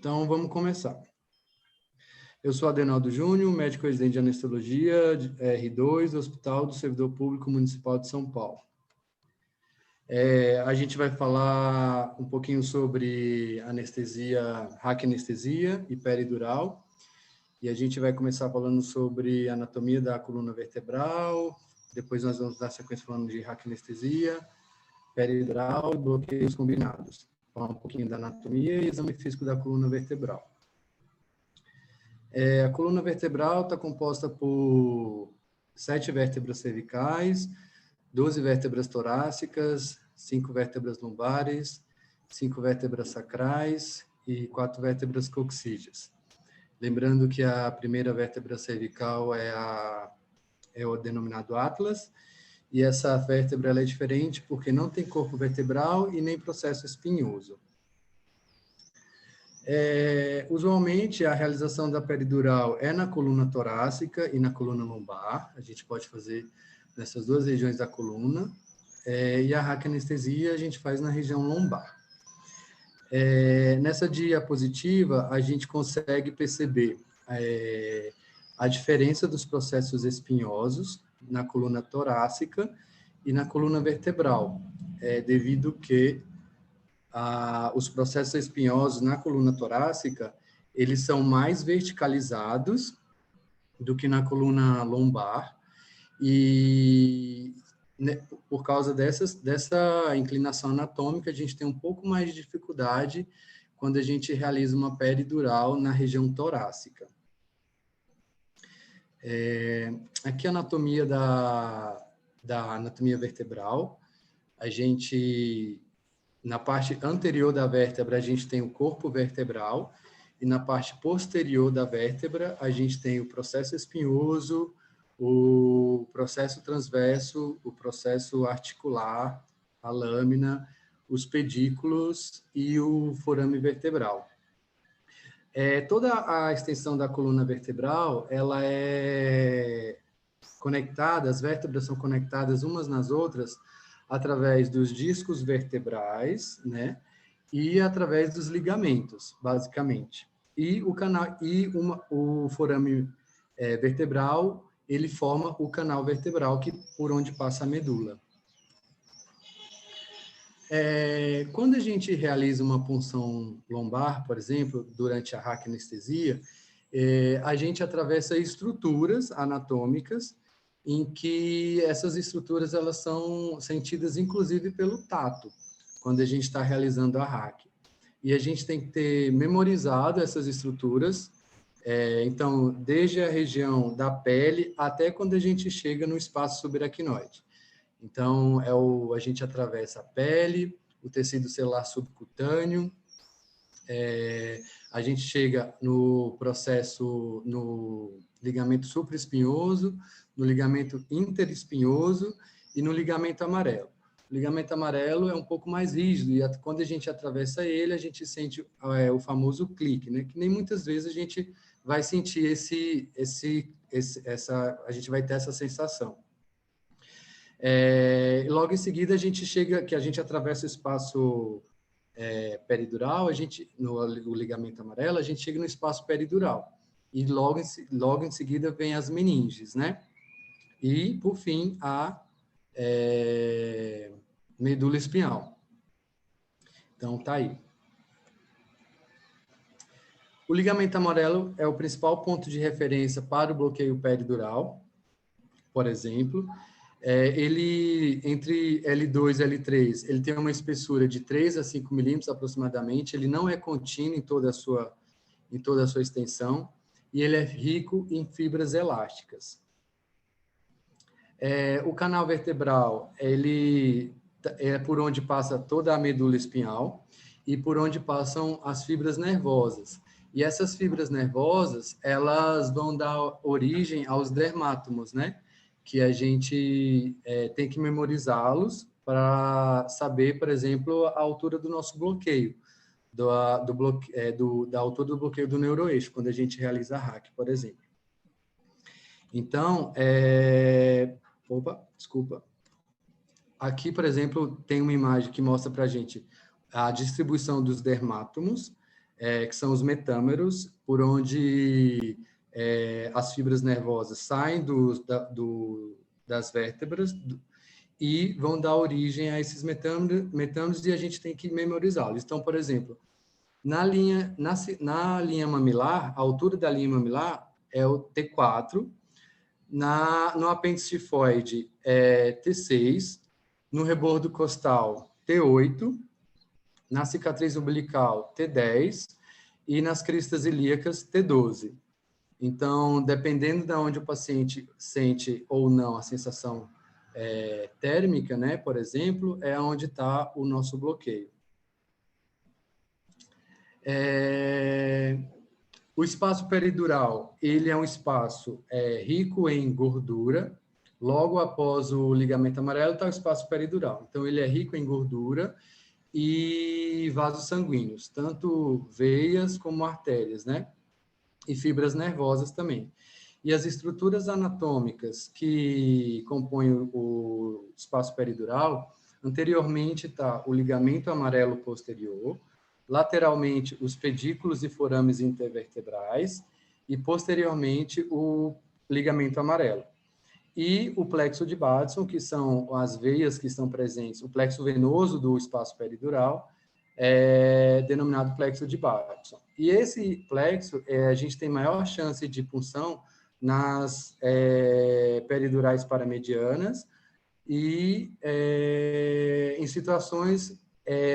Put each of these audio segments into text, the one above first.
Então, vamos começar. Eu sou Adenaldo Júnior, médico residente de anestesiologia, R2, Hospital do Servidor Público Municipal de São Paulo. A gente vai falar um pouquinho sobre anestesia, raquianestesia e peridural, e a gente vai começar falando sobre anatomia da coluna vertebral, depois nós vamos dar sequência falando de raquianestesia, peridural e bloqueios combinados. Falar um pouquinho da anatomia e exame físico da coluna vertebral. A coluna vertebral está composta por 7 vértebras cervicais, 12 vértebras torácicas, 5 vértebras lombares, 5 vértebras sacrais e 4 vértebras coxídeas. Lembrando que a primeira vértebra cervical é o denominado Atlas, e essa vértebra ela é diferente porque não tem corpo vertebral e nem processo espinhoso. Usualmente, a realização da peridural é na coluna torácica e na coluna lombar. A gente pode fazer nessas duas regiões da coluna. E a raquianestesia a gente faz na região lombar. Nessa diapositiva, a gente consegue perceber a diferença dos processos espinhosos na coluna torácica e na coluna vertebral, devido que os processos espinhosos na coluna torácica, eles são mais verticalizados do que na coluna lombar, e por causa dessa inclinação anatômica, a gente tem um pouco mais de dificuldade quando a gente realiza uma peridural na região torácica. Aqui a anatomia da anatomia vertebral. Na parte anterior da vértebra, a gente tem o corpo vertebral, e na parte posterior da vértebra, a gente tem o processo espinhoso, o processo transverso, o processo articular, a lâmina, os pedículos e o forame vertebral. Toda a extensão da coluna vertebral, ela é conectada, as vértebras são conectadas umas nas outras, através dos discos vertebrais, né, e através dos ligamentos, basicamente. E o forame vertebral, ele forma o canal vertebral por onde passa a medula. Quando a gente realiza uma punção lombar, por exemplo, durante a raquianestesia, a gente atravessa estruturas anatômicas em que essas estruturas elas são sentidas inclusive pelo tato, quando a gente está realizando a RAC. E a gente tem que ter memorizado essas estruturas, então, desde a região da pele até quando a gente chega no espaço subaracnoide. Então, a gente atravessa a pele, o tecido celular subcutâneo, a gente chega no processo, no ligamento supraespinhoso, no ligamento interespinhoso e no ligamento amarelo. O ligamento amarelo é um pouco mais rígido, e quando a gente atravessa ele, a gente sente o famoso clique, né? Que nem muitas vezes a gente vai sentir a gente vai ter essa sensação. Logo em seguida, a gente atravessa o espaço peridural, no ligamento amarelo, a gente chega no espaço peridural. E logo em seguida vem as meninges, né? E, por fim, a medula espinhal. Então, tá aí. O ligamento amarelo é o principal ponto de referência para o bloqueio peridural, por exemplo. Ele, entre L2 e L3, ele tem uma espessura de 3 a 5 milímetros aproximadamente, ele não é contínuo em toda a sua extensão, e ele é rico em fibras elásticas. O canal vertebral, ele é por onde passa toda a medula espinhal e por onde passam as fibras nervosas. E essas fibras nervosas, elas vão dar origem aos dermátomos, né? Que a gente tem que memorizá-los para saber, por exemplo, a altura do nosso bloqueio, da altura do bloqueio do neuroeixo, quando a gente realiza a RAC, por exemplo. Então, desculpa. Aqui, por exemplo, tem uma imagem que mostra para a gente a distribuição dos dermátomos que são os metâmeros, por onde as fibras nervosas saem das vértebras e vão dar origem a esses metâmeros e a gente tem que memorizá-los. Então, por exemplo, na linha mamilar, a altura da linha mamilar é o T4, no apêndice tifoide é T6, no rebordo costal T8, na cicatriz umbilical T10 e nas cristas ilíacas T12. Então, dependendo de onde o paciente sente ou não a sensação térmica, né, por exemplo, é onde está o nosso bloqueio. O espaço peridural, ele é um espaço rico em gordura. Logo após o ligamento amarelo está o espaço peridural. Então, ele é rico em gordura e vasos sanguíneos, tanto veias como artérias, né? E fibras nervosas também. E as estruturas anatômicas que compõem o espaço peridural, anteriormente está o ligamento amarelo posterior, lateralmente os pedículos e forames intervertebrais e posteriormente o ligamento amarelo. E o plexo de Batson, que são as veias que estão presentes, o plexo venoso do espaço peridural, denominado plexo de Batson. E esse plexo, a gente tem maior chance de punção nas peridurais paramedianas e em situações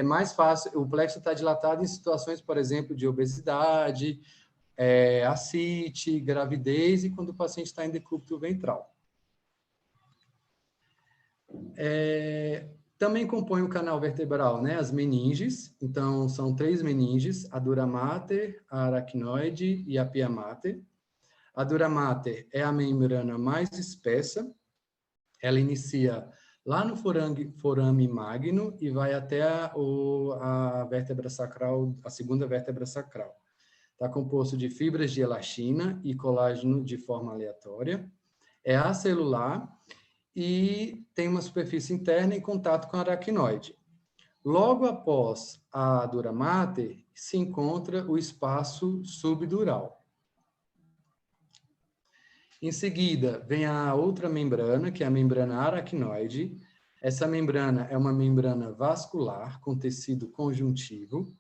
mais fáceis, o plexo está dilatado em situações, por exemplo, de obesidade, ascite, gravidez e quando o paciente está em decúbito ventral. Também compõe o canal vertebral, né, as meninges. Então, são 3 meninges, a dura mater, a aracnoide e a pia mater. A dura mater é a membrana mais espessa. Ela inicia lá no forame magno e vai até a vértebra sacral, a segunda vértebra sacral. Está composto de fibras de elastina e colágeno de forma aleatória. É acelular e tem uma superfície interna em contato com a aracnoide. Logo após a dura mater, se encontra o espaço subdural. Em seguida, vem a outra membrana, que é a membrana aracnoide. Essa membrana é uma membrana vascular com tecido conjuntivo,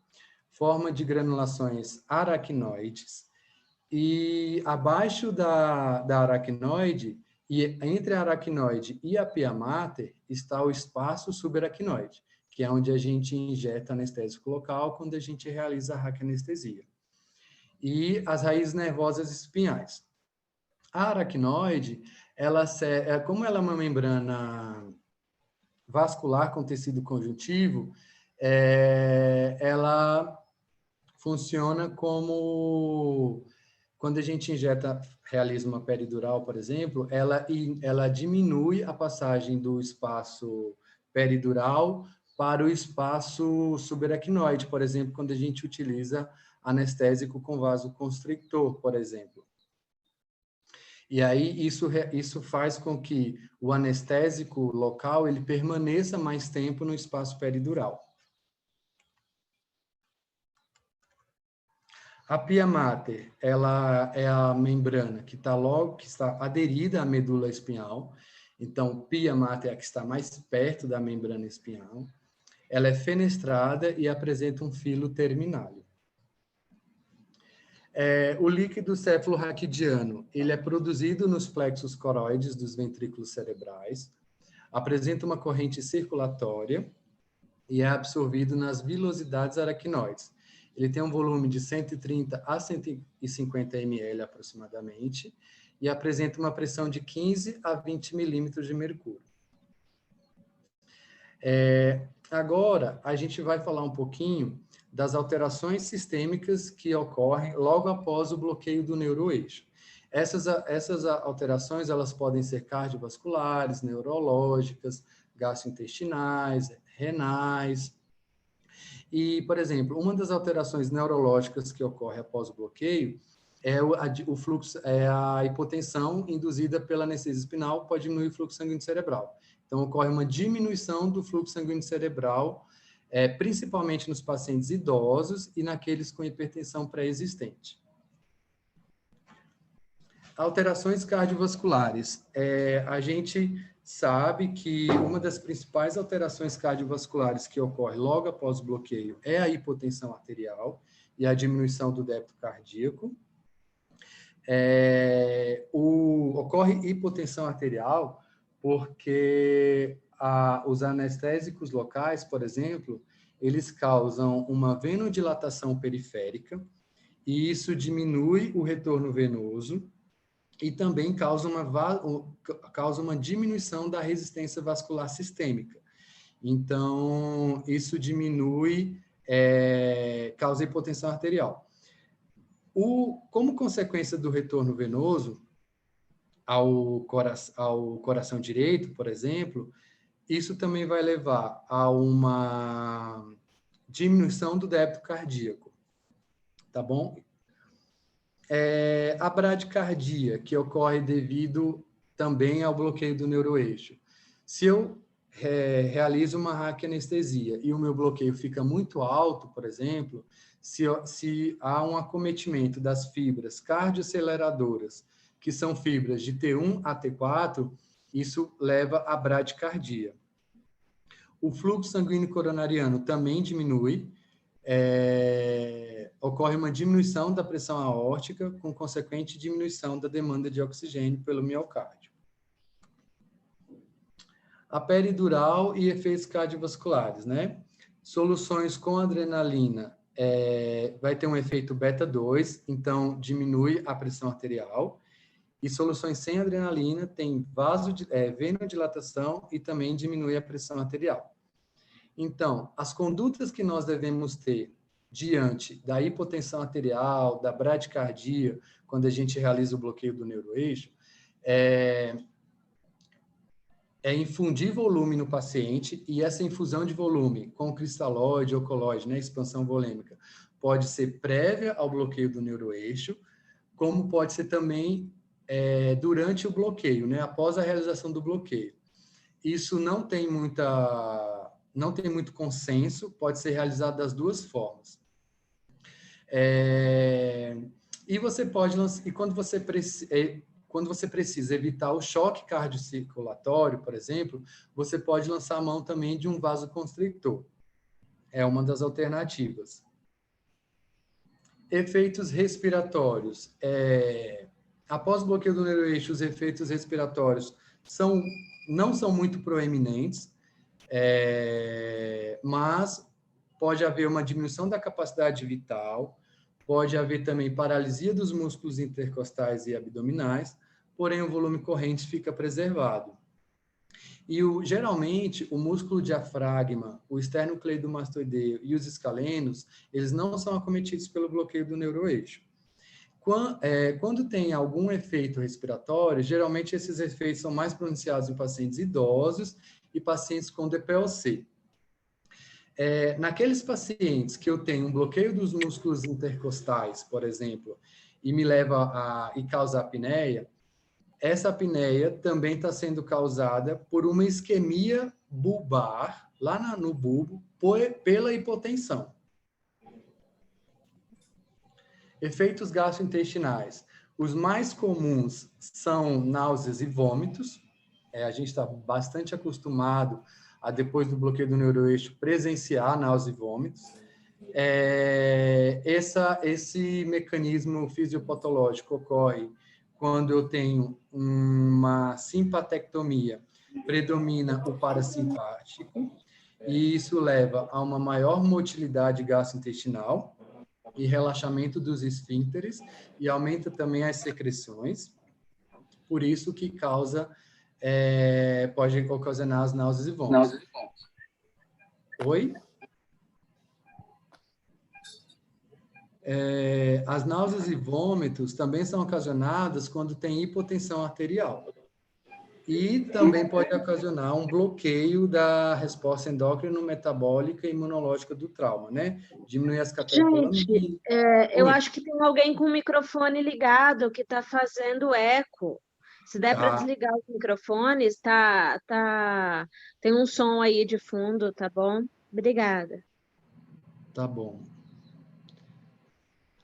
forma de granulações aracnoides, e abaixo da aracnoide, e entre a aracnoide e a pia mater, está o espaço subaracnoide, que é onde a gente injeta anestésico local quando a gente realiza a raquianestesia. E as raízes nervosas espinhais. A aracnoide, como ela é uma membrana vascular com tecido conjuntivo, ela funciona como, quando a gente realiza uma peridural, por exemplo, ela diminui a passagem do espaço peridural para o espaço subaracnoide, por exemplo, quando a gente utiliza anestésico com vasoconstrictor, por exemplo. E aí isso faz com que o anestésico local ele permaneça mais tempo no espaço peridural. A pia mater, ela é a membrana que está aderida à medula espinhal. Então, pia mater é a que está mais perto da membrana espinhal. Ela é fenestrada e apresenta um filo terminal. O líquido cefalorraquidiano, ele é produzido nos plexos coroides dos ventrículos cerebrais, apresenta uma corrente circulatória e é absorvido nas vilosidades aracnoides. Ele tem um volume de 130 a 150 ml aproximadamente e apresenta uma pressão de 15 a 20 milímetros de mercúrio. Agora, a gente vai falar um pouquinho das alterações sistêmicas que ocorrem logo após o bloqueio do neuroeixo. Essas alterações, elas podem ser cardiovasculares, neurológicas, gastrointestinais, renais. E, por exemplo, uma das alterações neurológicas que ocorre após o bloqueio é o fluxo, a hipotensão induzida pela anestesia espinal pode diminuir o fluxo sanguíneo cerebral. Então, ocorre uma diminuição do fluxo sanguíneo cerebral principalmente nos pacientes idosos e naqueles com hipertensão pré-existente. Alterações cardiovasculares. A gente sabe que uma das principais alterações cardiovasculares que ocorre logo após o bloqueio é a hipotensão arterial e a diminuição do débito cardíaco. Ocorre hipotensão arterial porque os anestésicos locais, por exemplo, eles causam uma venodilatação periférica e isso diminui o retorno venoso e também causa uma diminuição da resistência vascular sistêmica. Então, isso diminui, causa hipotensão arterial. Como consequência do retorno venoso ao coração direito, por exemplo, isso também vai levar a uma diminuição do débito cardíaco, tá bom? A bradicardia, que ocorre devido também ao bloqueio do neuroeixo. Se eu realizo uma raquianestesia e o meu bloqueio fica muito alto, por exemplo, se há um acometimento das fibras cardioaceleradoras, que são fibras de T1 a T4, isso leva à bradicardia. O fluxo sanguíneo coronariano também diminui, ocorre uma diminuição da pressão aórtica, com consequente diminuição da demanda de oxigênio pelo miocárdio. A peridural e efeitos cardiovasculares, né? Soluções com adrenalina vai ter um efeito beta-2, então diminui a pressão arterial. E soluções sem adrenalina tem venodilatação e também diminui a pressão arterial. Então, as condutas que nós devemos ter diante da hipotensão arterial, da bradicardia, quando a gente realiza o bloqueio do neuroeixo, é infundir volume no paciente, e essa infusão de volume com cristalóide ou colóide, né, expansão volêmica, pode ser prévia ao bloqueio do neuroeixo, como pode ser também durante o bloqueio, né, após a realização do bloqueio. Isso não tem muito consenso, pode ser realizado das duas formas. E quando você precisa evitar o choque cardiocirculatório, por exemplo, você pode lançar a mão também de um vasoconstrictor. É uma das alternativas. Efeitos respiratórios. Após o bloqueio do neuroeixo, os efeitos respiratórios não são muito proeminentes, mas pode haver uma diminuição da capacidade vital, pode haver também paralisia dos músculos intercostais e abdominais, porém o volume corrente fica preservado. E geralmente o músculo diafragma, o esternocleidomastoideo e os escalenos, eles não são acometidos pelo bloqueio do neuroeixo. Quando tem algum efeito respiratório, geralmente esses efeitos são mais pronunciados em pacientes idosos e pacientes com DPOC. Naqueles pacientes que eu tenho um bloqueio dos músculos intercostais, por exemplo, e e causa apneia, essa apneia também está sendo causada por uma isquemia bulbar, lá no bulbo, pela hipotensão. Efeitos gastrointestinais. Os mais comuns são náuseas e vômitos. A gente está bastante acostumado a, depois do bloqueio do neuroeixo, presenciar náuseas e vômitos. Esse mecanismo fisiopatológico ocorre quando eu tenho uma simpatectomia, predomina o parasimpático, e isso leva a uma maior motilidade gastrointestinal e relaxamento dos esfíncteres, e aumenta também as secreções, por isso que pode ocasionar as náuseas e vômitos. Oi? As náuseas e vômitos também são ocasionadas quando tem hipotensão arterial. E também pode ocasionar um bloqueio da resposta endócrino-metabólica e imunológica do trauma, né? Diminuir as catecolaminas. Gente, eu acho que tem alguém com o microfone ligado que está fazendo eco. Se der para desligar os microfones, tem um som aí de fundo, tá bom? Obrigada. Tá bom.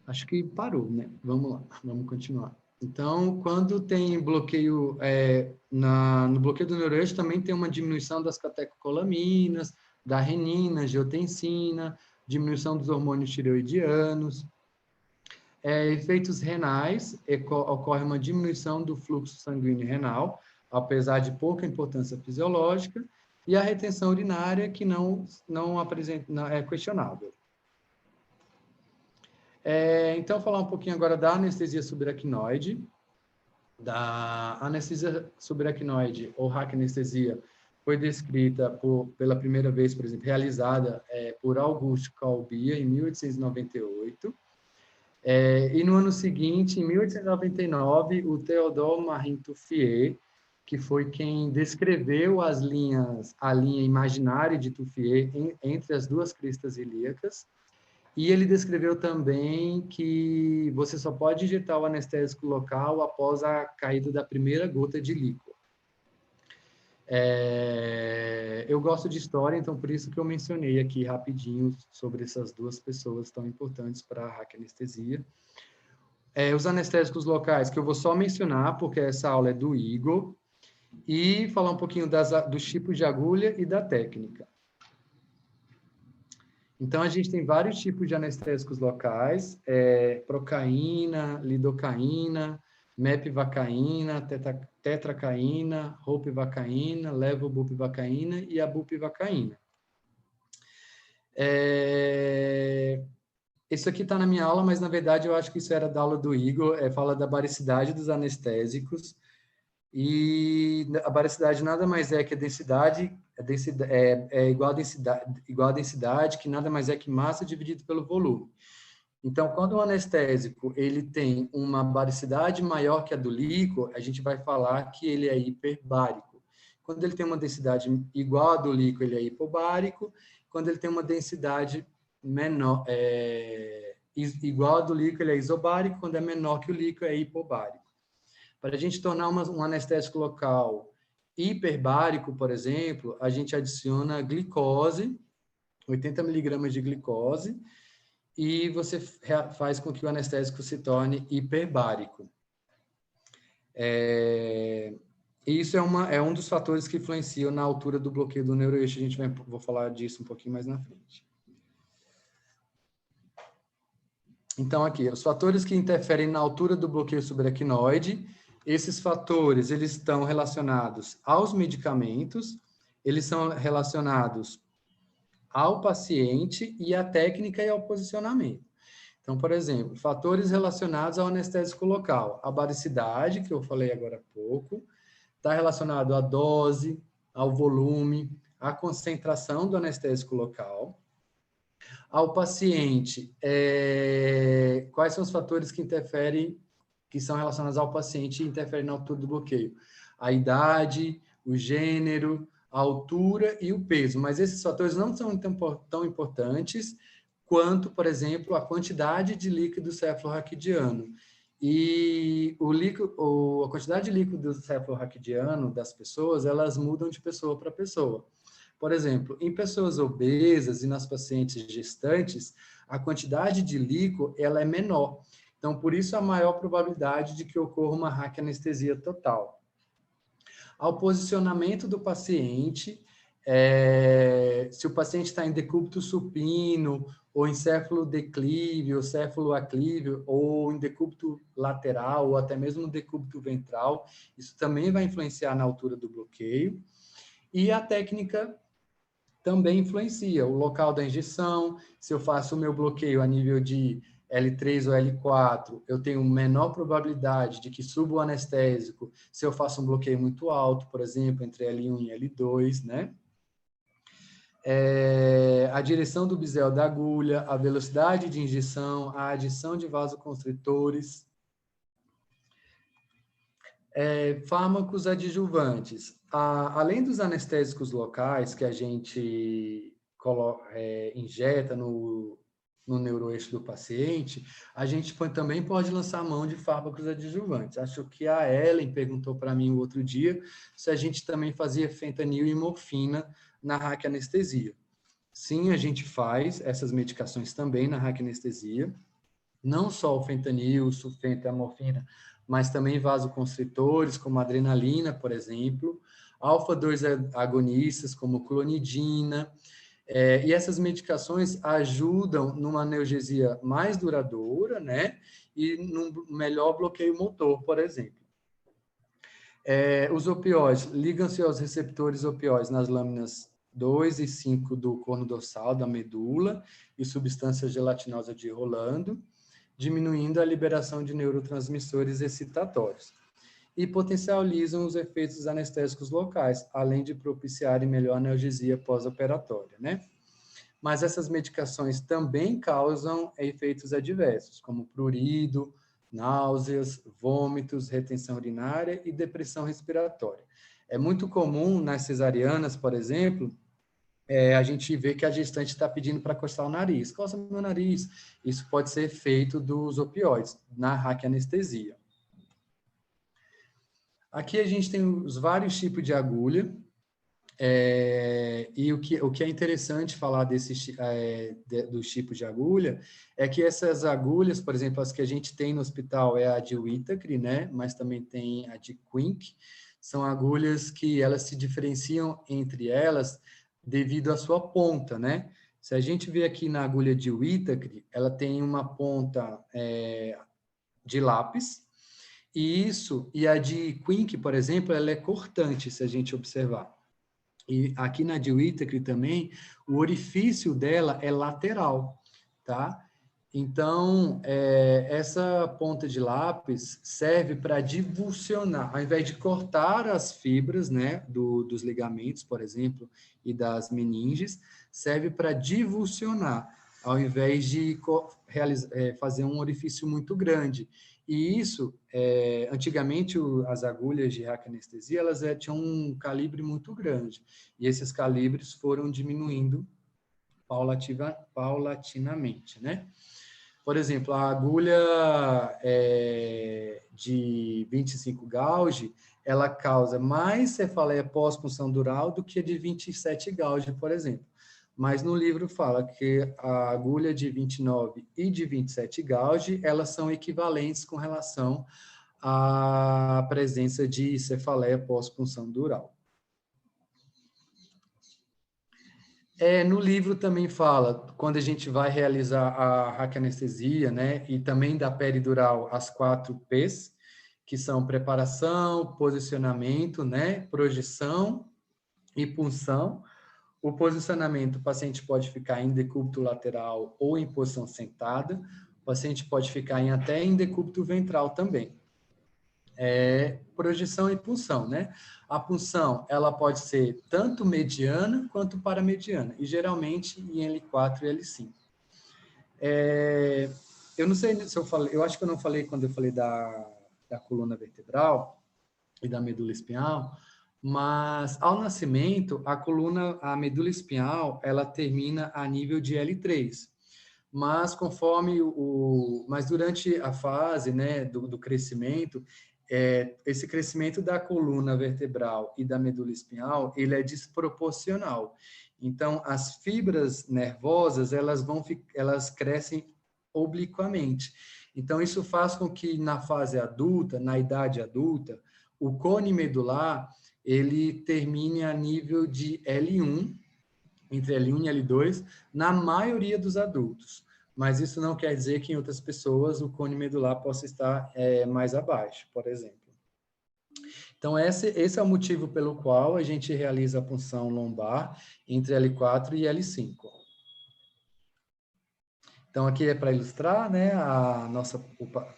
Acho que parou, né? Vamos lá, vamos continuar. Então, quando tem bloqueio, no bloqueio do neuroeixo também tem uma diminuição das catecocolaminas, da renina, angiotensina, diminuição dos hormônios tireoidianos. Efeitos renais, ocorre uma diminuição do fluxo sanguíneo renal, apesar de pouca importância fisiológica, e a retenção urinária, que não é questionável. Então, falar um pouquinho agora da anestesia subaracnoide. Da anestesia subaracnoide, ou raquianestesia, foi descrita pela primeira vez, por exemplo, realizada por Auguste Colbia, em 1898. E no ano seguinte, em 1899, o Théodore Marin Touffier, que foi quem descreveu a linha imaginária de Touffier entre as duas cristas ilíacas. E ele descreveu também que você só pode injetar o anestésico local após a caída da primeira gota de líquido. Eu gosto de história, então por isso que eu mencionei aqui rapidinho sobre essas duas pessoas tão importantes para a raquianestesia. Os anestésicos locais, que eu vou só mencionar, porque essa aula é do Igor, e falar um pouquinho dos tipos de agulha e da técnica. Então, a gente tem vários tipos de anestésicos locais, procaína, lidocaína, mepivacaína, tetracaína, ropivacaína, levobupivacaína e a bupivacaína. Isso aqui está na minha aula, mas, na verdade, eu acho que isso era da aula do Igor, fala da baricidade dos anestésicos, e a baricidade nada mais é que a densidade igual a densidade, que nada mais é que massa dividido pelo volume. Então, quando o anestésico ele tem uma baricidade maior que a do líquido, a gente vai falar que ele é hiperbárico. Quando ele tem uma densidade igual à do líquido, ele é hipobárico. Quando ele tem uma densidade menor, igual à do líquido, ele é isobárico. Quando é menor que o líquido, é hipobárico. Para a gente tornar um anestésico local hiperbárico, por exemplo, a gente adiciona glicose, 80 miligramas de glicose, e você faz com que o anestésico se torne hiperbárico. Isso é um dos fatores que influenciam na altura do bloqueio do neuroeixo. Vou falar disso um pouquinho mais na frente. Então, aqui, os fatores que interferem na altura do bloqueio subaracnoide. Esses fatores, eles estão relacionados aos medicamentos, eles são relacionados ao paciente e à técnica e ao posicionamento. Então, por exemplo, fatores relacionados ao anestésico local. A baricidade, que eu falei agora há pouco, está relacionado à dose, ao volume, à concentração do anestésico local. Ao paciente, quais são os fatores que interferem, que são relacionados ao paciente e interferem na altura do bloqueio? A idade, o gênero, a altura e o peso. Mas esses fatores não são tão importantes quanto, por exemplo, a quantidade de líquido cefalorraquidiano. E a quantidade de líquido cefalorraquidiano das pessoas, elas mudam de pessoa para pessoa. Por exemplo, em pessoas obesas e nas pacientes gestantes, a quantidade de líquido ela é menor. Então, por isso, a maior probabilidade de que ocorra uma raquianestesia total. Ao posicionamento do paciente, se o paciente está em decúbito supino, ou em céfalo-declive, ou céfalo-aclive, ou em decúbito lateral, ou até mesmo decúbito ventral, isso também vai influenciar na altura do bloqueio. E a técnica também influencia o local da injeção. Se eu faço o meu bloqueio a nível de L3 ou L4, eu tenho menor probabilidade de que suba o anestésico se eu faço um bloqueio muito alto, por exemplo, entre L1 e L2, né? A direção do bisel da agulha, a velocidade de injeção, a adição de vasoconstritores, fármacos adjuvantes. Além dos anestésicos locais que a gente injeta no neuroeixo do paciente, a gente também pode lançar mão de fármacos adjuvantes. Acho que a Ellen perguntou para mim o outro dia se a gente também fazia fentanil e morfina na raquianestesia. sim, a gente faz essas medicações também na raquianestesia, não só o fentanil, o sulfento e a morfina, mas também vasoconstritores, como a adrenalina, por exemplo, alfa-2 agonistas, como clonidina, e essas medicações ajudam numa analgesia mais duradoura, né? E num melhor bloqueio motor, por exemplo. Os opioides ligam-se aos receptores opioides nas lâminas 2 e 5 do corno dorsal, da medula, e substância gelatinosa de Rolando, diminuindo a liberação de neurotransmissores excitatórios. E potencializam os efeitos anestésicos locais, além de propiciarem melhor analgesia pós-operatória, né? Mas essas medicações também causam efeitos adversos, como prurido, náuseas, vômitos, retenção urinária e depressão respiratória. É muito comum nas cesarianas, por exemplo, a gente vê que a gestante está pedindo para coçar o nariz. Coça meu nariz. Isso pode ser efeito dos opioides, na raquianestesia. Aqui a gente tem os vários tipos de agulha, e o que é interessante falar dos tipos de agulha é que essas agulhas, por exemplo, as que a gente tem no hospital é a de Whittaker, né? Mas também tem a de Quink, são agulhas que elas se diferenciam entre elas devido à sua ponta, né? Se a gente vê aqui na agulha de Whittaker, ela tem uma ponta de lápis, e a de Quink, por exemplo, ela é cortante, se a gente observar. E aqui na de Whittaker também, o orifício dela é lateral, tá? Então, essa ponta de lápis serve para divulsionar, ao invés de cortar as fibras, né, dos ligamentos, por exemplo, e das meninges, serve para divulsionar, ao invés de fazer um orifício muito grande. E isso, antigamente, as agulhas de raquianestesia, elas tinham um calibre muito grande, e esses calibres foram diminuindo paulatinamente, né? Por exemplo, a agulha de 25 gauge, ela causa mais cefaleia pós-punção dural do que a de 27 gauge, por exemplo. Mas no livro fala que a agulha de 29 e de 27 gauge, elas são equivalentes com relação à presença de cefaleia pós-punção dural. No livro também fala, quando a gente vai realizar a raquianestesia, né, e também da peridural, as 4 P's, que são preparação, posicionamento, né, projeção e punção. O posicionamento, o paciente pode ficar em decúbito lateral ou em posição sentada, o paciente pode ficar até em decúbito ventral também. Projeção e punção, né? A punção, ela pode ser tanto mediana quanto paramediana, e geralmente em L4 e L5. Eu não sei se eu falei, eu acho que eu não falei quando eu falei da coluna vertebral e da medula espinhal, mas ao nascimento, a medula espinhal, ela termina a nível de L3. Mas mas durante a fase, né, do crescimento, esse crescimento da coluna vertebral e da medula espinhal, ele é desproporcional. Então, as fibras nervosas, elas crescem obliquamente. Então, isso faz com que na fase adulta, na idade adulta, o cone medular, ele termine a nível de L1, entre L1 e L2, na maioria dos adultos. Mas isso não quer dizer que em outras pessoas o cone medular possa estar mais abaixo, por exemplo. Então, esse é o motivo pelo qual a gente realiza a punção lombar entre L4 e L5. Então, aqui é para ilustrar, né?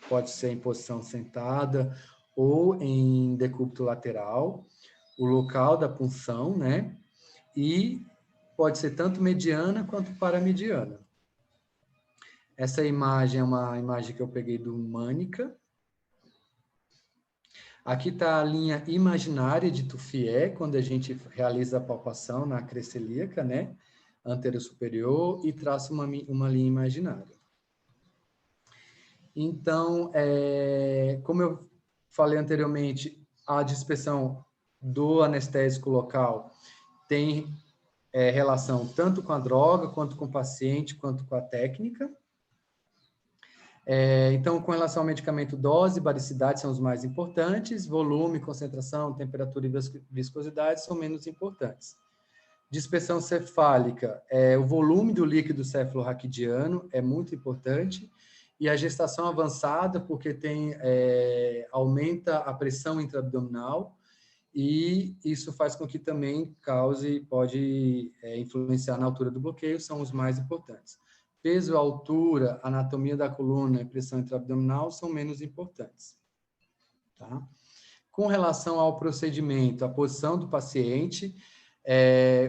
Pode ser em posição sentada ou em decúbito lateral, o local da punção, né? E pode ser tanto mediana quanto paramediana. Essa imagem é uma imagem que eu peguei do Mânica. Aqui está a linha imaginária de Touffier, quando a gente realiza a palpação na crista ilíaca, né? Anterosuperior, e traça uma linha imaginária. Então, como eu falei anteriormente, a dispersão do anestésico local tem relação tanto com a droga, quanto com o paciente, quanto com a técnica. Então, com relação ao medicamento, dose e baricidade são os mais importantes, volume, concentração, temperatura e viscosidade são menos importantes. Dispersão cefálica, o volume do líquido cefalorraquidiano é muito importante, e a gestação avançada, porque aumenta a pressão intraabdominal, e isso faz com que também pode influenciar na altura do bloqueio, são os mais importantes. Peso, altura, anatomia da coluna e pressão intraabdominal são menos importantes. Tá? Com relação ao procedimento, a posição do paciente,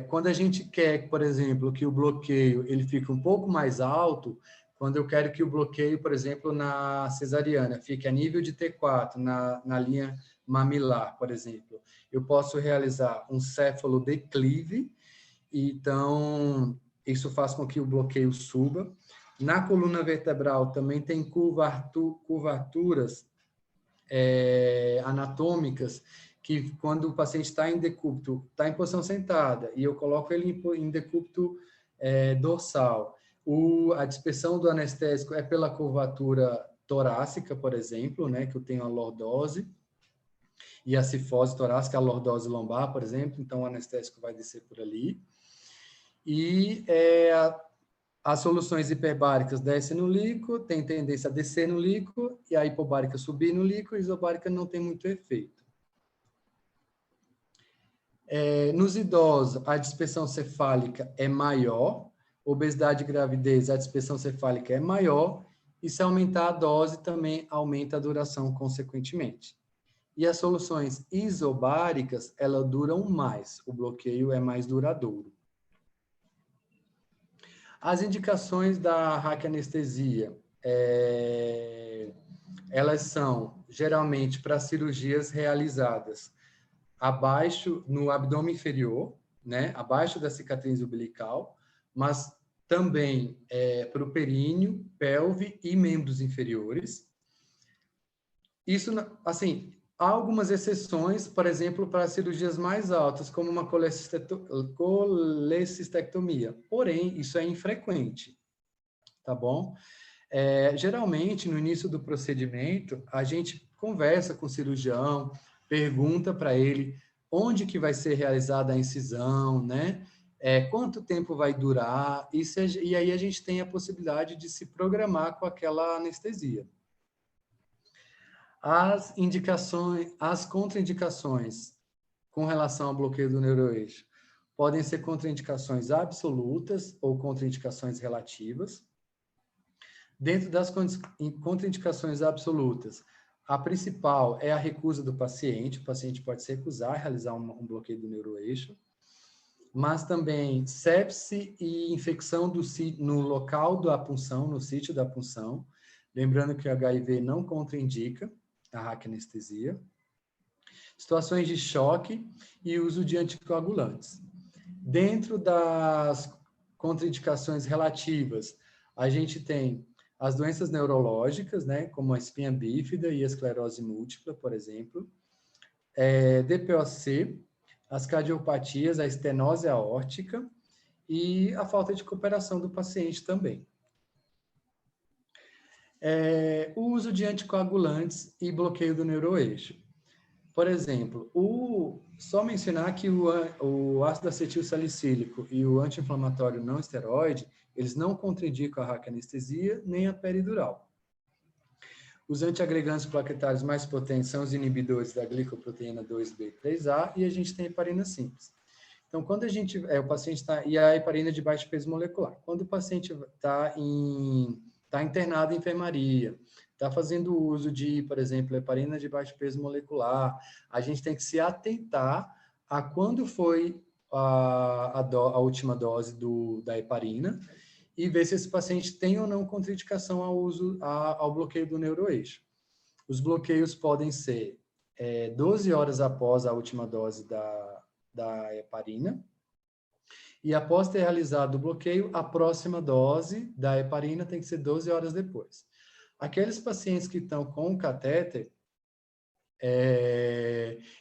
quando a gente quer, por exemplo, que o bloqueio ele fique um pouco mais alto, quando eu quero que o bloqueio, por exemplo, na cesariana, fique a nível de T4, na linha mamilar, por exemplo, eu posso realizar um cefalodeclive, então isso faz com que o bloqueio suba. Na coluna vertebral também tem curvaturas anatômicas, que quando o paciente está em decúbito, está em posição sentada, e eu coloco ele em decúbito dorsal, a dispersão do anestésico é pela curvatura torácica, por exemplo, né, que eu tenho a lordose, e a cifose torácica, a lordose lombar, por exemplo, então o anestésico vai descer por ali. E as soluções hiperbáricas descem no líquido, tem tendência a descer no líquido, e a hipobárica subir no líquido, e a isobárica não tem muito efeito. Nos idosos, a dispersão cefálica é maior, obesidade e gravidez, a dispersão cefálica é maior, e se aumentar a dose, também aumenta a duração consequentemente. E as soluções isobáricas, elas duram mais, o bloqueio é mais duradouro. As indicações da raquianestesia, elas são geralmente para cirurgias realizadas no abdômen inferior, né, abaixo da cicatriz umbilical, mas também para o períneo, pelve e membros inferiores. Isso, assim, há algumas exceções, por exemplo, para cirurgias mais altas, como uma colecistectomia. Porém, isso é infrequente, tá bom? Geralmente, no início do procedimento, a gente conversa com o cirurgião, pergunta para ele onde que vai ser realizada a incisão, né? Quanto tempo vai durar, e aí a gente tem a possibilidade de se programar com aquela anestesia. As contraindicações com relação ao bloqueio do neuroeixo podem ser contraindicações absolutas ou contraindicações relativas. Dentro das contraindicações absolutas, a principal é a recusa do paciente. O paciente pode se recusar a realizar um bloqueio do neuroeixo, mas também sepse e infecção no local da punção, no sítio da punção. Lembrando que o HIV não contraindica a raquianestesia, situações de choque e uso de anticoagulantes. Dentro das contraindicações relativas, a gente tem as doenças neurológicas, né, como a espinha bífida e a esclerose múltipla, por exemplo, DPOC, as cardiopatias, a estenose aórtica e a falta de cooperação do paciente também. O uso de anticoagulantes e bloqueio do neuroeixo. Por exemplo, só mencionar que o ácido acetil salicílico e o anti-inflamatório não esteroide, eles não contraindicam a raquianestesia nem a peridural. Os antiagregantes plaquetários mais potentes são os inibidores da glicoproteína 2B3A e a gente tem a heparina simples. Então, quando o paciente está... E a heparina de baixo peso molecular. Quando o paciente está internado em enfermaria, está fazendo uso de, por exemplo, heparina de baixo peso molecular, a gente tem que se atentar a quando foi a última dose da heparina e ver se esse paciente tem ou não contraindicação ao bloqueio do neuroeixo. Os bloqueios podem ser 12 horas após a última dose da heparina, e após ter realizado o bloqueio, a próxima dose da heparina tem que ser 12 horas depois. Aqueles pacientes que estão com o catéter,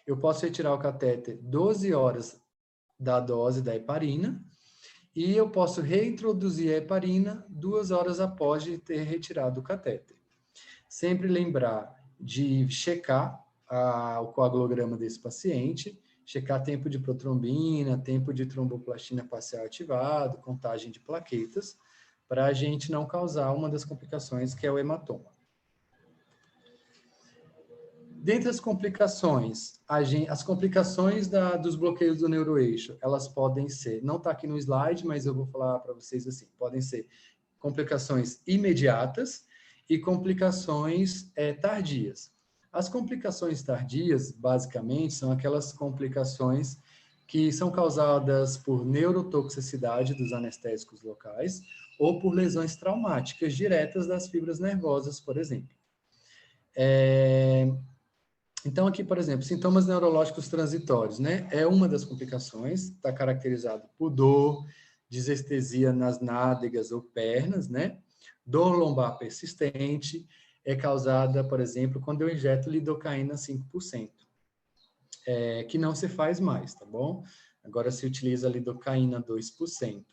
eu posso retirar o catéter 12 horas da dose da heparina e eu posso reintroduzir a heparina 2 horas após de ter retirado o catéter. Sempre lembrar de checar o coagulograma desse paciente, checar tempo de protrombina, tempo de tromboplastina parcial ativado, contagem de plaquetas, para a gente não causar uma das complicações, que é o hematoma. Dentre as complicações, as complicações dos bloqueios do neuroeixo, elas podem ser, não está aqui no slide, mas eu vou falar para vocês assim, podem ser complicações imediatas e complicações tardias. As complicações tardias, basicamente, são aquelas complicações que são causadas por neurotoxicidade dos anestésicos locais ou por lesões traumáticas diretas das fibras nervosas, por exemplo. Então, aqui, por exemplo, sintomas neurológicos transitórios, né? É uma das complicações, está caracterizado por dor, disestesia nas nádegas ou pernas, né? Dor lombar persistente, é causada, por exemplo, quando eu injeto lidocaína 5%, que não se faz mais, tá bom? Agora se utiliza lidocaína 2%.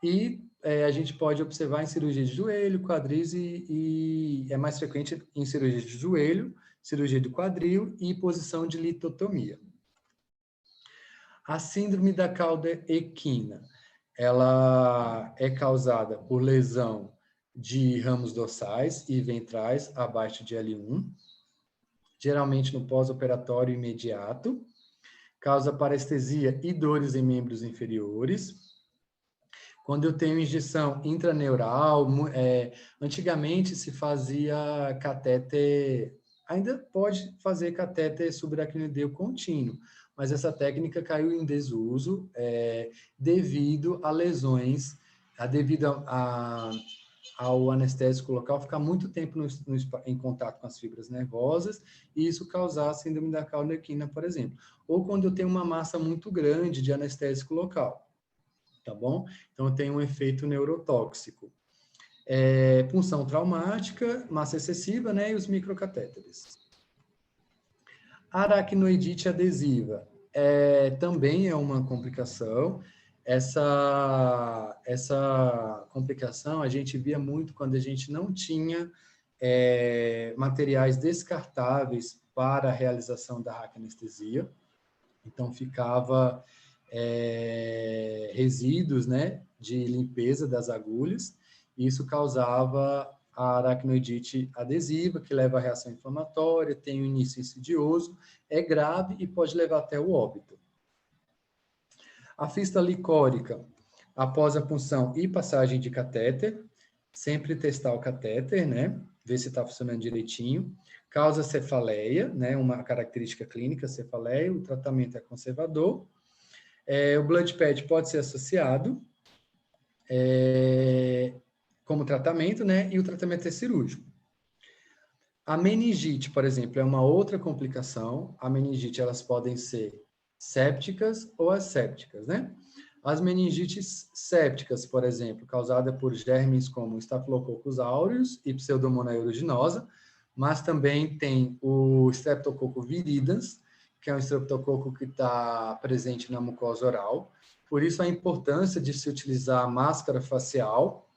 E a gente pode observar em cirurgia de joelho, quadris e é mais frequente em cirurgia de joelho, cirurgia de quadril e posição de litotomia. A síndrome da cauda equina, ela é causada por lesão de ramos dorsais e ventrais abaixo de L1, geralmente no pós-operatório imediato, causa parestesia e dores em membros inferiores. Quando eu tenho injeção intraneural, antigamente se fazia catéter, ainda pode fazer catéter subaracnoideu contínuo, mas essa técnica caiu em desuso devido a lesões, devido ao anestésico local ficar muito tempo em contato com as fibras nervosas, e isso causar a síndrome da cauda equina, por exemplo. Ou quando eu tenho uma massa muito grande de anestésico local. Tá bom? Então, tem um efeito neurotóxico. Punção traumática, massa excessiva, né? E os microcatéteres. Aracnoidite adesiva também é uma complicação. Essa complicação a gente via muito quando a gente não tinha materiais descartáveis para a realização da raquianestesia. Então, ficava resíduos, né, de limpeza das agulhas, e isso causava a aracnoidite adesiva, que leva a reação inflamatória, tem um início insidioso, é grave e pode levar até o óbito. A fístula licórica, após a punção e passagem de catéter, sempre testar o catéter, né, ver se está funcionando direitinho. Causa cefaleia, né, uma característica clínica, cefaleia, o tratamento é conservador. O blood pad pode ser associado como tratamento, né? E o tratamento é cirúrgico. A meningite, por exemplo, é uma outra complicação. A meningite, elas podem ser sépticas ou assépticas, né? As meningites sépticas, por exemplo, causada por germes como Staphylococcus aureus e Pseudomonas aeruginosa, mas também tem o Streptococcus viridans, que é um estreptococo que está presente na mucosa oral. Por isso, a importância de se utilizar a máscara facial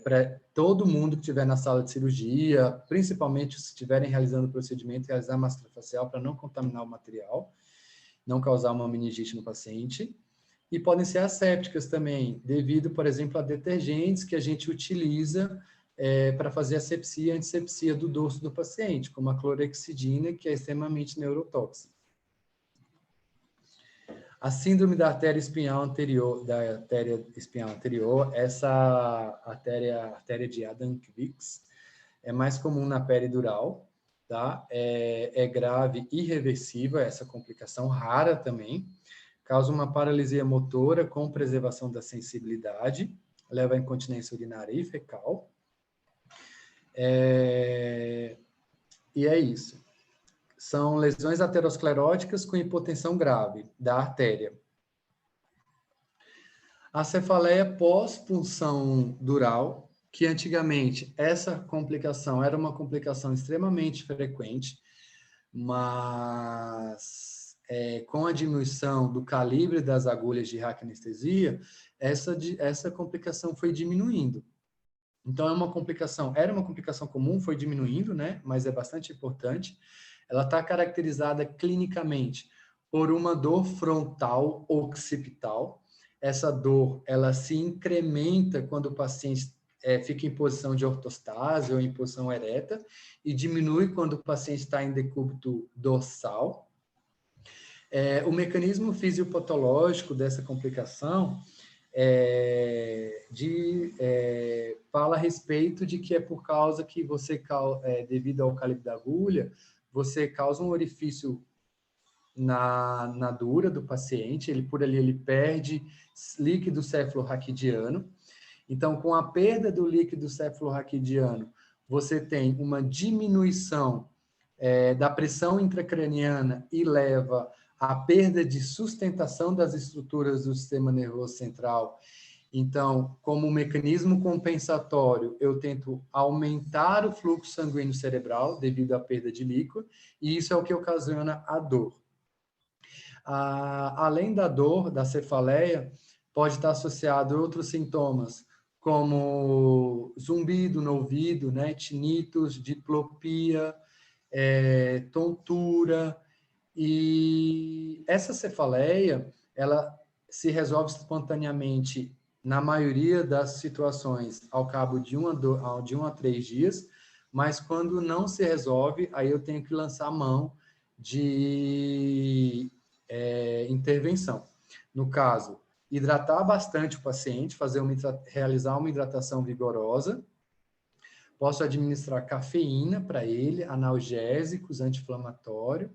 para todo mundo que estiver na sala de cirurgia, principalmente se estiverem realizando o procedimento, realizar a máscara facial para não contaminar o material, não causar uma meningite no paciente. E podem ser assépticas também, devido, por exemplo, a detergentes que a gente utiliza para fazer asepsia e antissepsia do dorso do paciente, como a clorexidina, que é extremamente neurotóxica. A síndrome da artéria espinhal anterior, essa artéria de Adam-Quicks, é mais comum na peridural, tá? É grave e irreversível, essa complicação rara também. Causa uma paralisia motora com preservação da sensibilidade, leva à incontinência urinária e fecal. E é isso. São lesões ateroscleróticas com hipotensão grave da artéria. A cefaleia pós-punção dural, que antigamente essa complicação era uma complicação extremamente frequente, mas com a diminuição do calibre das agulhas de raquianestesia, essa complicação foi diminuindo. Então, era uma complicação comum, foi diminuindo, né? Mas é bastante importante. Ela está caracterizada clinicamente por uma dor frontal occipital. Essa dor, ela se incrementa quando o paciente fica em posição de ortostase ou em posição ereta e diminui quando o paciente está em decúbito dorsal. O mecanismo fisiopatológico dessa complicação fala a respeito de que é por causa que você, devido ao calibre da agulha, você causa um orifício na dura do paciente, por ali ele perde líquido cefalorraquidiano. Então, com a perda do líquido cefalorraquidiano, você tem uma diminuição da pressão intracraniana e leva à perda de sustentação das estruturas do sistema nervoso central. Então, como mecanismo compensatório, eu tento aumentar o fluxo sanguíneo cerebral devido à perda de líquido, e isso é o que ocasiona a dor. Além da dor, da cefaleia, pode estar associado a outros sintomas, como zumbido no ouvido, né, tinnitus, diplopia, tontura, e essa cefaleia, ela se resolve espontaneamente na maioria das situações ao cabo de 1 a 3 dias, mas quando não se resolve, aí eu tenho que lançar mão de intervenção. No caso, hidratar bastante o paciente, realizar uma hidratação vigorosa. Posso administrar cafeína para ele, analgésicos, anti-inflamatório,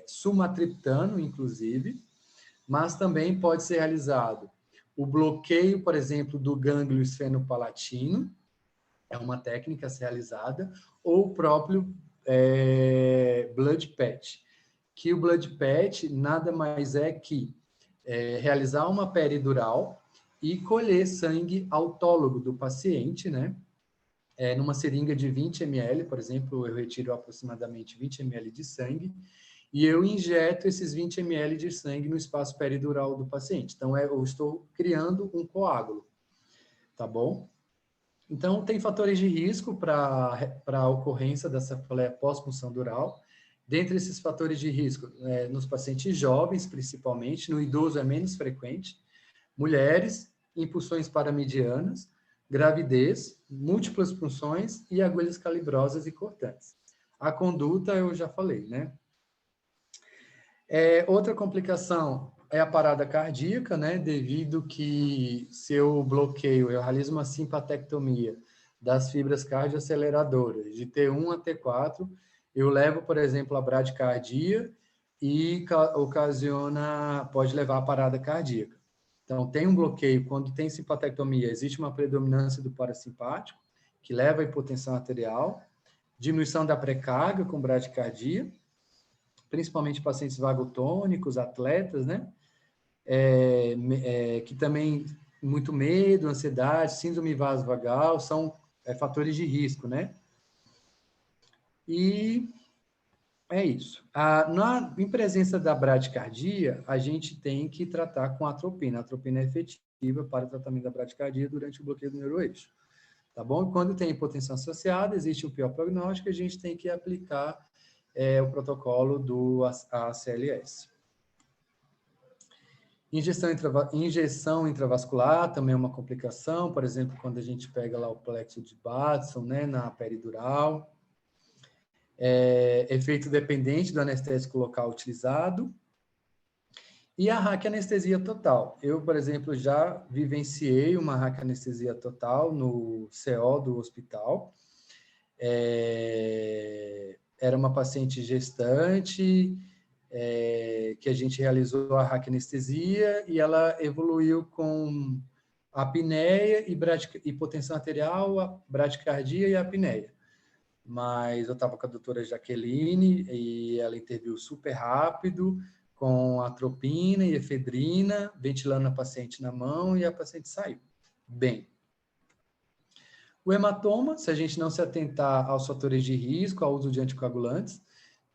sumatriptano, inclusive, mas também pode ser realizado o bloqueio, por exemplo, do gânglio esfenopalatino, é uma técnica a ser realizada, ou o próprio blood patch, que o blood patch nada mais é que realizar uma peridural e colher sangue autólogo do paciente, né? Numa seringa de 20 ml, por exemplo, eu retiro aproximadamente 20 ml de sangue e eu injeto esses 20 ml de sangue no espaço peridural do paciente. Então, eu estou criando um coágulo, tá bom? Então, tem fatores de risco para a ocorrência da cefaleia pós-punção dural. Dentre esses fatores de risco, nos pacientes jovens, principalmente, no idoso é menos frequente, mulheres, impulsões paramedianas, gravidez, múltiplas punções e agulhas calibrosas e cortantes. A conduta eu já falei, né? Outra complicação é a parada cardíaca, né? Devido que se eu bloqueio, eu realizo uma simpatectomia das fibras cardioaceleradoras, de T1 a T4, eu levo, por exemplo, a bradicardia e pode levar à parada cardíaca. Então, tem um bloqueio, quando tem simpatectomia, existe uma predominância do parasimpático, que leva à hipotensão arterial, diminuição da pré-carga com bradicardia, principalmente pacientes vagotônicos, atletas, né? Que também muito medo, ansiedade, síndrome vasovagal, são fatores de risco, né? E é isso. Em presença da bradicardia, a gente tem que tratar com atropina. A atropina é efetiva para o tratamento da bradicardia durante o bloqueio do neuroeixo. Tá bom? Quando tem hipotensão associada, existe o pior prognóstico, a gente tem que aplicar o protocolo do ACLS. Injeção intravascular também é uma complicação, por exemplo, quando a gente pega lá o plexo de Batson, né, na peridural. Efeito dependente do anestésico local utilizado. E a raquianestesia total. Eu, por exemplo, já vivenciei uma raquianestesia total no CO do hospital. Era uma paciente gestante, que a gente realizou a raquianestesia e ela evoluiu com apneia e hipotensão arterial, a bradicardia e a apneia. Mas eu estava com a doutora Jaqueline e ela interviu super rápido, com atropina e efedrina, ventilando a paciente na mão e a paciente saiu. Bem. O hematoma, se a gente não se atentar aos fatores de risco, ao uso de anticoagulantes,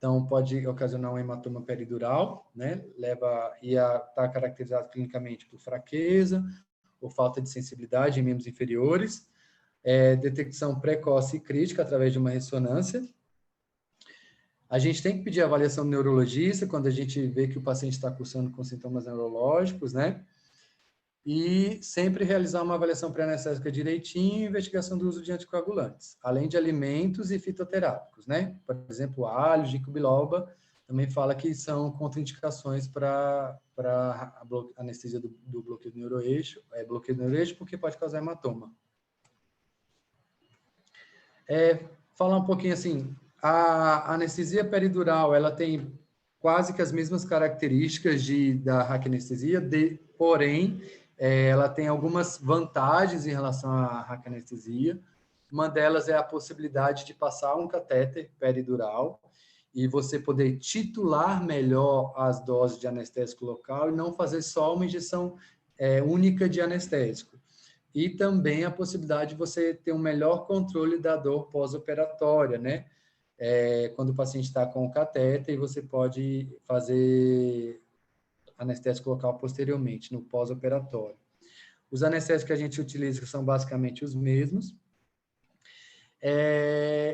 Então, pode ocasionar um hematoma peridural, né? Está caracterizado clinicamente por fraqueza ou falta de sensibilidade em membros inferiores, detecção precoce e crítica através de uma ressonância. A gente tem que pedir avaliação do neurologista quando a gente vê que o paciente está cursando com sintomas neurológicos, né? E sempre realizar uma avaliação pré-anestésica direitinho e investigação do uso de anticoagulantes, além de alimentos e fitoterápicos, né? Por exemplo, alho, ginkgo biloba, também fala que são contraindicações para anestesia do bloqueio do neuroeixo, bloqueio do neuroeixo porque pode causar hematoma. Falar um pouquinho assim, a anestesia peridural, ela tem quase que as mesmas características da raquianestesia, porém, ela tem algumas vantagens em relação à raquianestesia. Uma delas é a possibilidade de passar um catéter peridural e você poder titular melhor as doses de anestésico local e não fazer só uma injeção única de anestésico. E também a possibilidade de você ter um melhor controle da dor pós-operatória, né? Quando o paciente está com o catéter, e você pode fazer anestésico local posteriormente, no pós-operatório. Os anestésicos que a gente utiliza são basicamente os mesmos.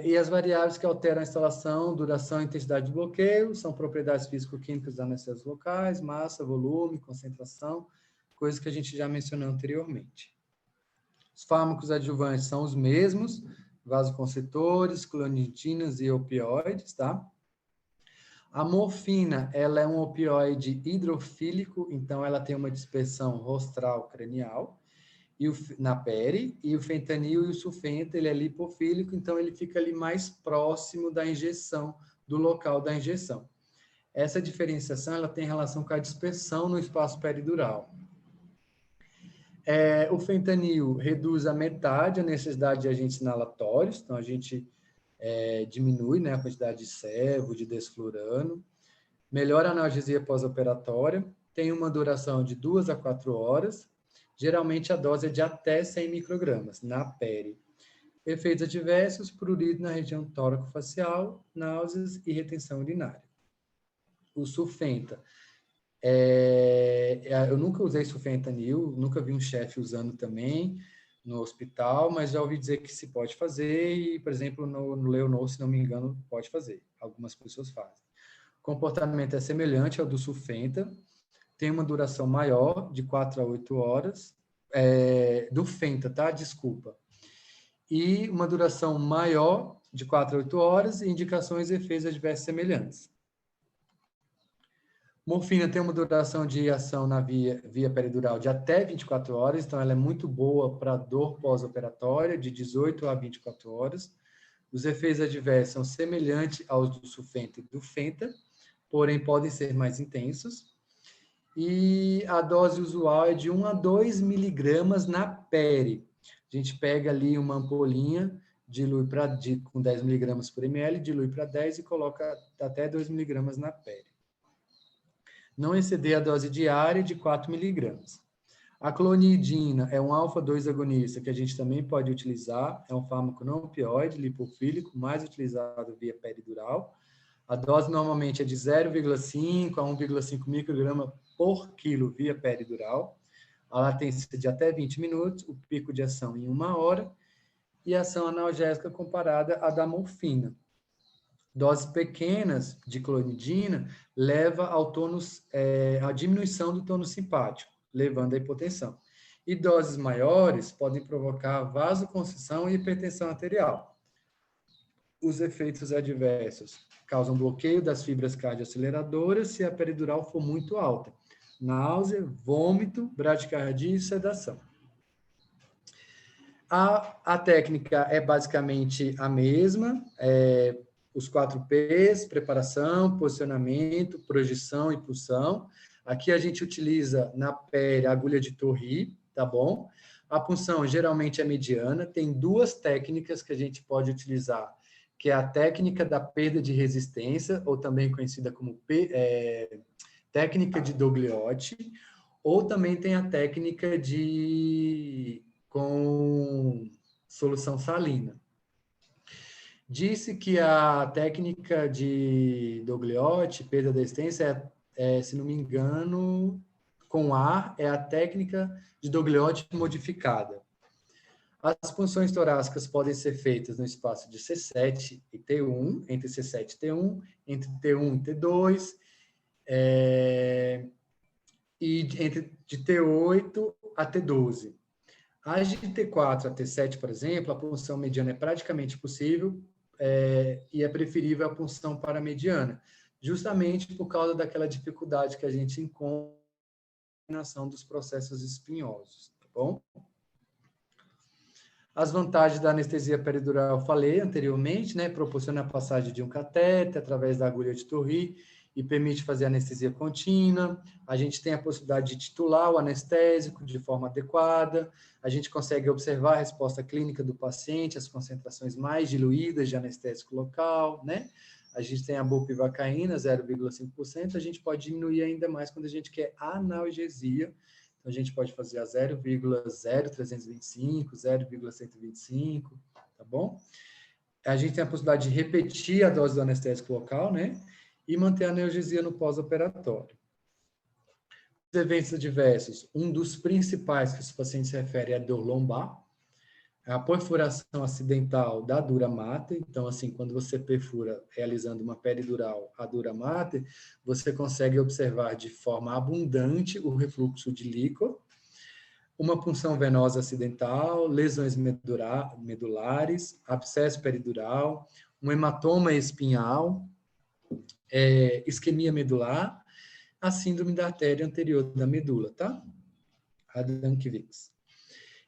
E as variáveis que alteram a instalação, duração e intensidade do bloqueio são propriedades físico-químicas dos anestésicos locais, massa, volume, concentração, coisas que a gente já mencionou anteriormente. Os fármacos adjuvantes são os mesmos, vasoconstritores, clonidininas e opioides, tá? A morfina, ela é um opioide hidrofílico, então ela tem uma dispersão rostral cranial na pele, e o fentanil e o sulfenta, ele é lipofílico, então ele fica ali mais próximo da injeção, do local da injeção. Essa diferenciação, ela tem relação com a dispersão no espaço peridural. O fentanil reduz a metade a necessidade de agentes inalatórios, então a gente diminui, né, a quantidade de servo, de desflurano, melhora a analgesia pós-operatória, tem uma duração de 2 a 4 horas, geralmente a dose é de até 100 microgramas, na pele. Efeitos adversos, prurido na região tóraco-facial, náuseas e retenção urinária. O sulfenta. Eu nunca usei sulfentanil, nunca vi um chefe usando também no hospital, mas já ouvi dizer que se pode fazer e, por exemplo, no Leonor, se não me engano, pode fazer. Algumas pessoas fazem. O comportamento é semelhante ao do sulfenta, tem uma duração maior, de 4 a 8 horas, do fenta, tá? Desculpa. E uma duração maior, de 4 a 8 horas, e indicações e efeitos adversos semelhantes. Morfina tem uma duração de ação na via peridural de até 24 horas, então ela é muito boa para dor pós-operatória, de 18 a 24 horas. Os efeitos adversos são semelhantes aos do sulfenta e do fenta, porém podem ser mais intensos. E a dose usual é de 1 a 2 miligramas na pele. A gente pega ali uma ampolinha, dilui com 10 miligramas por ml, dilui para 10 e coloca até 2 miligramas na pele. Não exceder a dose diária de 4 miligramas. A clonidina é um alfa-2 agonista que a gente também pode utilizar, é um fármaco não opioide, lipofílico, mais utilizado via peridural. A dose normalmente é de 0,5 a 1,5 micrograma por quilo via peridural. A latência de até 20 minutos, o pico de ação em 1 hora e a ação analgésica comparada à da morfina. Doses pequenas de clonidina leva ao tônus, à diminuição do tônus simpático, levando à hipotensão. E doses maiores podem provocar vasoconstrição e hipertensão arterial. Os efeitos adversos causam bloqueio das fibras cardioaceleradoras se a peridural for muito alta, náusea, vômito, bradicardia e sedação. A técnica é basicamente a mesma, os 4 P's, preparação, posicionamento, projeção e punção. Aqui a gente utiliza na pele a agulha de Torri, tá bom? A punção geralmente é mediana, tem 2 técnicas que a gente pode utilizar, que é a técnica da perda de resistência, ou também conhecida como técnica de Dogliotti, ou também tem a técnica com solução salina. Disse que a técnica de Dogliotti, perda da existência, se não me engano, com ar, é a técnica de Dogliotti modificada. As punções torácicas podem ser feitas no espaço de C7 e T1, entre C7 e T1, entre T1 e T2, e de T8 a T12. As de T4 a T7, por exemplo, a punção mediana é praticamente possível, e é preferível a punção paramediana, justamente por causa daquela dificuldade que a gente encontra na combinação dos processos espinhosos, tá bom? As vantagens da anestesia peridural eu falei anteriormente, né? Proporciona a passagem de um catéter através da agulha de Torri e permite fazer anestesia contínua. A gente tem a possibilidade de titular o anestésico de forma adequada. A gente consegue observar a resposta clínica do paciente, as concentrações mais diluídas de anestésico local, né? A gente tem a bupivacaína, 0,5%. A gente pode diminuir ainda mais quando a gente quer analgesia. Então, a gente pode fazer a 0,0325, 0,125, tá bom? A gente tem a possibilidade de repetir a dose do anestésico local, né? E manter a analgesia no pós-operatório. Os eventos adversos, um dos principais que os pacientes se referem é a dor lombar, a perfuração acidental da dura mater. Então, assim, quando você perfura realizando uma peridural a dura mater, você consegue observar de forma abundante o refluxo de líquor, uma punção venosa acidental, lesões medulares, abscesso peridural, um hematoma espinhal, isquemia medular, a síndrome da artéria anterior da medula, tá? A Dankiewicz.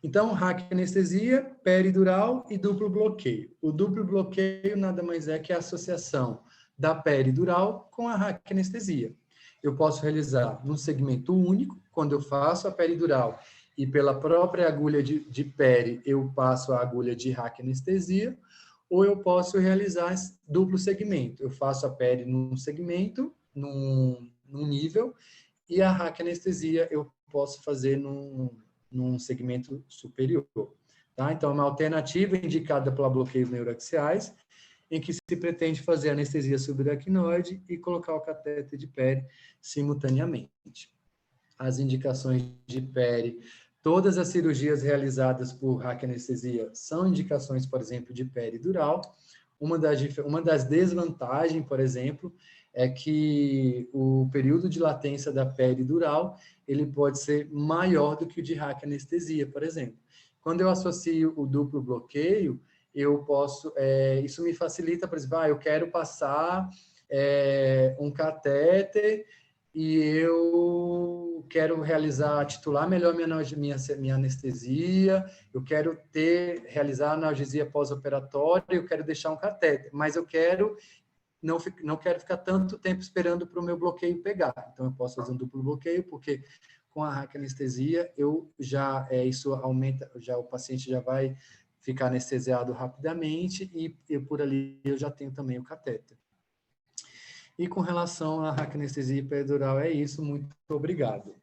Então, raquianestesia, peridural e duplo bloqueio. O duplo bloqueio nada mais é que a associação da peridural com a raquianestesia. Eu posso realizar num segmento único, quando eu faço a peridural e pela própria agulha de peri eu passo a agulha de raquianestesia, ou eu posso realizar duplo segmento. Eu faço a peri num segmento, num nível, e a raquianestesia eu posso fazer num segmento superior. Tá? Então, é uma alternativa indicada para bloqueios neuroaxiais, em que se pretende fazer anestesia subaracnoide e colocar o catéter de peri simultaneamente. As indicações de peri, todas as cirurgias realizadas por raquianestesia são indicações, por exemplo, de peridural. Uma das desvantagens, por exemplo, é que o período de latência da peridural ele pode ser maior do que o de raquianestesia, por exemplo. Quando eu associo o duplo bloqueio, eu posso, isso me facilita, por exemplo, eu quero passar um catéter e eu quero titular melhor minha anestesia, eu quero realizar analgesia pós-operatória, eu quero deixar um catéter, mas eu não quero ficar tanto tempo esperando para o meu bloqueio pegar. Então, eu posso fazer um duplo bloqueio, porque com a raquianestesia, isso aumenta, o paciente já vai ficar anestesiado rapidamente e por ali eu já tenho também o catéter. E com relação à raquianestesia peridural é isso. Muito obrigado.